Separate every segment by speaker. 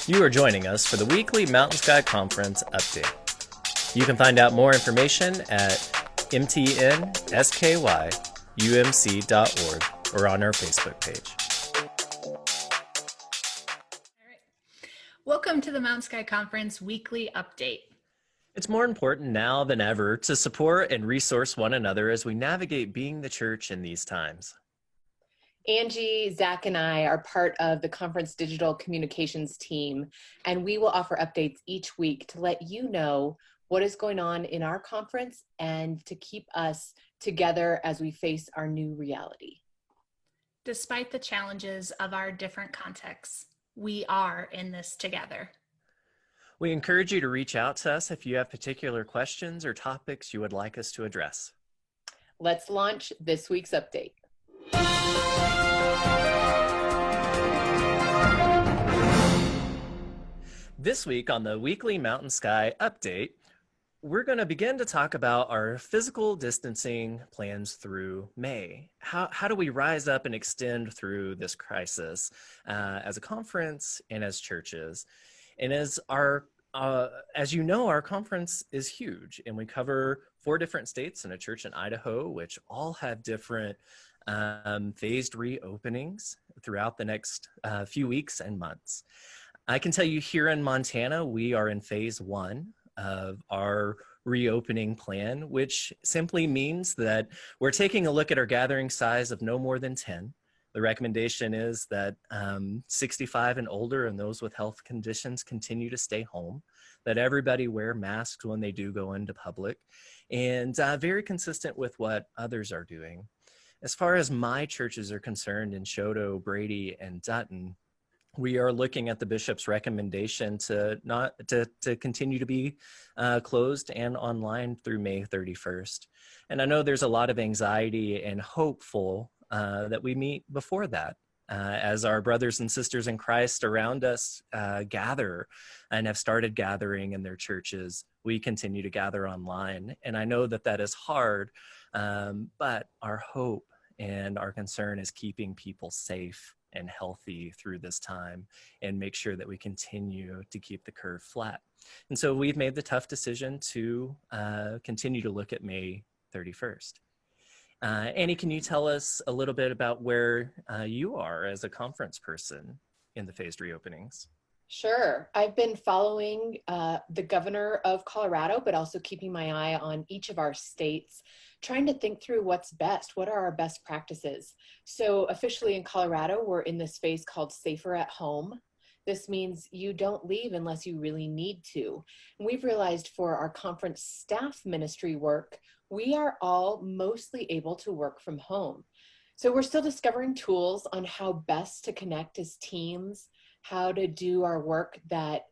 Speaker 1: You are joining us for the weekly Mountain Sky Conference update. You can find out more information at mtnskyumc.org or on our Facebook page.
Speaker 2: All right. Welcome to the Mountain Sky Conference weekly update.
Speaker 1: It's more important now than ever to support and resource one another as we navigate being the church in these times.
Speaker 3: Angie, Zach, and I are part of the conference digital communications team, and we will offer updates each week to let you know what is going on in our conference and to keep us together as we face our new reality.
Speaker 2: Despite the challenges of our different contexts, we are in this together.
Speaker 1: We encourage you to reach out to us if you have particular questions or topics you would like us to address.
Speaker 3: Let's launch this week's update.
Speaker 1: This week on the weekly Mountain Sky update, we're going to begin to talk about our physical distancing plans through May. How do we rise up and extend through this crisis as a conference and as churches? And as you know, our conference is huge, and we cover 4 different states and a church in Idaho, which all have different phased reopenings throughout the next few weeks and months. I can tell you here in Montana, we are in phase 1 of our reopening plan, which simply means that we're taking a look at our gathering size of no more than 10. The recommendation is that 65 and older and those with health conditions continue to stay home, that everybody wear masks when they do go into public, and very consistent with what others are doing. As far as my churches are concerned in Choteau, Brady, and Dutton, we are looking at the bishop's recommendation to continue to be closed and online through May 31st. And I know there's a lot of anxiety and hopeful that we meet before that. As our brothers and sisters in Christ around us gather and have started gathering in their churches, we continue to gather online. And I know that that is hard, but our hope and our concern is keeping people safe and healthy through this time and make sure that we continue to keep the curve flat. And so we've made the tough decision to continue to look at May 31st. Annie, can you tell us a little bit about where you are as a conference person in the phased reopenings?
Speaker 3: Sure. I've been following the governor of Colorado, but also keeping my eye on each of our states, trying to think through what's best. What are our best practices? So officially in Colorado, we're in this phase called Safer at Home. This means you don't leave unless you really need to. And we've realized for our conference staff ministry work, we are all mostly able to work from home. So we're still discovering tools on how best to connect as teams, how to do our work that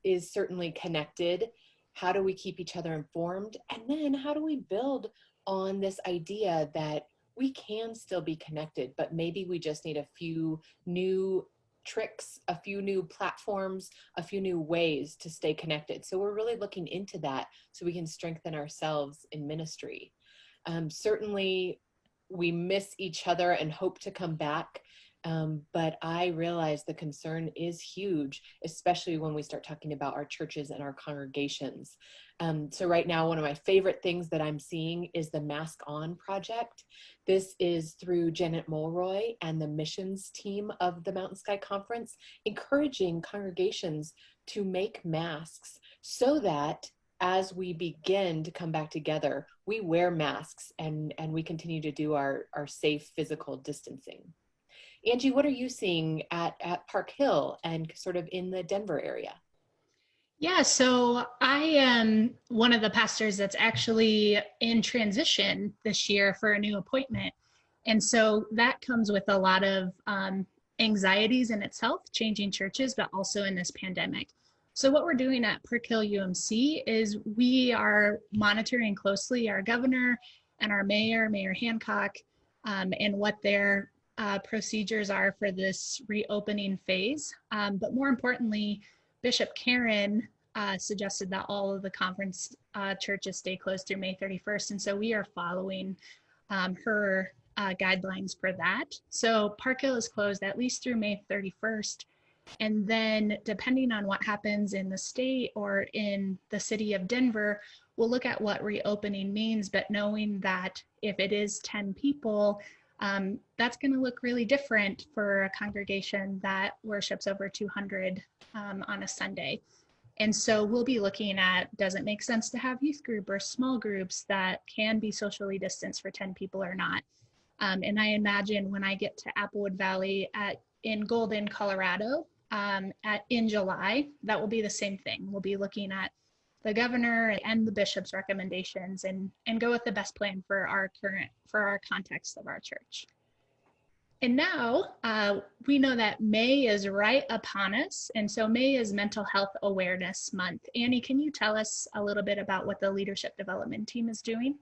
Speaker 3: is certainly connected, how do we keep each other informed, and then how do we build on this idea that we can still be connected, but maybe we just need a few new tricks, a few new platforms, a few new ways to stay connected. So we're really looking into that so we can strengthen ourselves in ministry. Certainly we miss each other and hope to come back. But I realize the concern is huge, especially when we start talking about our churches and our congregations. So right now, one of my favorite things that I'm seeing is the Mask On project. This is through Janet Mulroy and the missions team of the Mountain Sky Conference, encouraging congregations to make masks so that as we begin to come back together, we wear masks and we continue to do our safe physical distancing. Angie, what are you seeing at Park Hill and sort of in the Denver area?
Speaker 2: Yeah, so I am one of the pastors that's actually in transition this year for a new appointment. And so that comes with a lot of anxieties in itself, changing churches, but also in this pandemic. So what we're doing at Park Hill UMC is we are monitoring closely our governor and our mayor, Mayor Hancock, and what their procedures are for this reopening phase. But more importantly, Bishop Karen suggested that all of the conference churches stay closed through May 31st. And so we are following her guidelines for that. So Park Hill is closed at least through May 31st. And then depending on what happens in the state or in the city of Denver, we'll look at what reopening means, but knowing that if it is 10 people, that's going to look really different for a congregation that worships over 200 on a Sunday. And so we'll be looking at, does it make sense to have youth group or small groups that can be socially distanced for 10 people or not? And I imagine when I get to Applewood Valley in Golden, Colorado, in July, that will be the same thing. We'll be looking at the governor and the bishop's recommendations and go with the best plan for our context of our church. And now we know that May is right upon us. And so May is Mental Health Awareness Month. Annie, can you tell us a little bit about what the leadership development team is doing?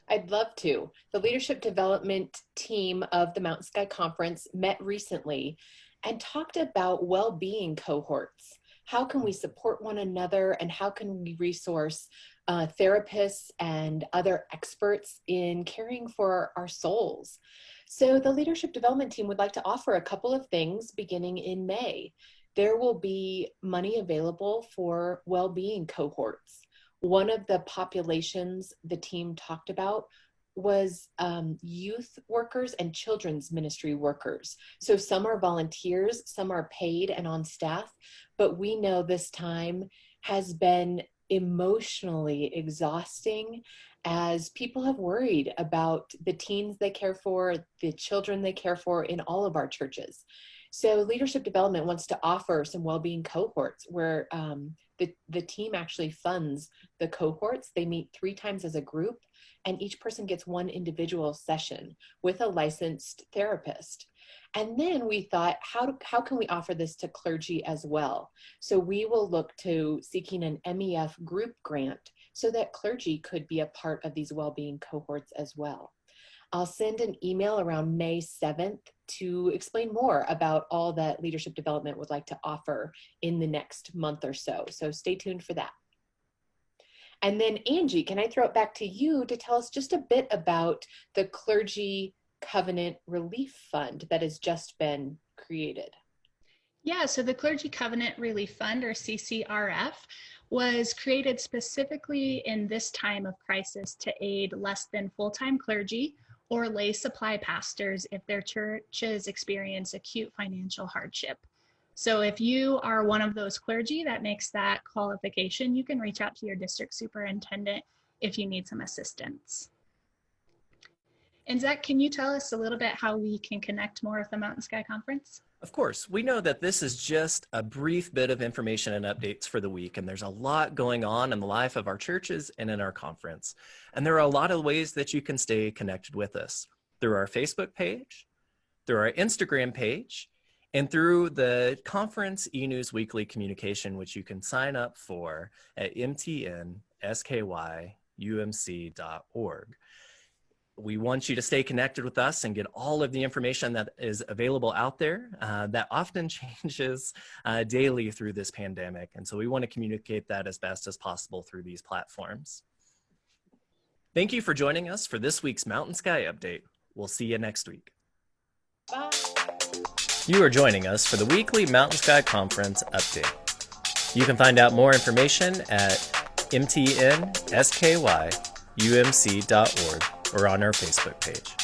Speaker 3: I'd love to. The leadership development team of the Mountain Sky Conference met recently and talked about well-being cohorts. How can we support one another, and how can we resource therapists and other experts in caring for our souls? So the leadership development team would like to offer a couple of things beginning in May. There will be money available for well-being cohorts. One of the populations the team talked about was youth workers and children's ministry workers. So some are volunteers, some are paid and on staff, but we know this time has been emotionally exhausting as people have worried about the teens they care for, the children they care for in all of our churches. So leadership development wants to offer some well-being cohorts where the team actually funds the cohorts. They meet 3 times as a group, and each person gets one individual session with a licensed therapist. And then we thought, how can we offer this to clergy as well? So we will look to seeking an MEF group grant so that clergy could be a part of these well-being cohorts as well. I'll send an email around May 7th to explain more about all that leadership development would like to offer in the next month or so. So stay tuned for that. And then Angie, can I throw it back to you to tell us just a bit about the Clergy Covenant Relief Fund that has just been created?
Speaker 2: Yeah, so the Clergy Covenant Relief Fund, or CCRF, was created specifically in this time of crisis to aid less than full-time clergy or lay supply pastors if their churches experience acute financial hardship. So if you are one of those clergy that makes that qualification, you can reach out to your district superintendent if you need some assistance. And Zach, can you tell us a little bit how we can connect more with the Mountain Sky Conference?
Speaker 1: Of course, we know that this is just a brief bit of information and updates for the week, and there's a lot going on in the life of our churches and in our conference. And there are a lot of ways that you can stay connected with us through our Facebook page, through our Instagram page, and through the conference e-news weekly communication, which you can sign up for at mtnskyumc.org. We want you to stay connected with us and get all of the information that is available out there that often changes daily through this pandemic. And so we want to communicate that as best as possible through these platforms. Thank you for joining us for this week's Mountain Sky Update. We'll see you next week.
Speaker 3: Bye.
Speaker 1: You are joining us for the weekly Mountain Sky Conference Update. You can find out more information at mtnskyumc.org or on our Facebook page.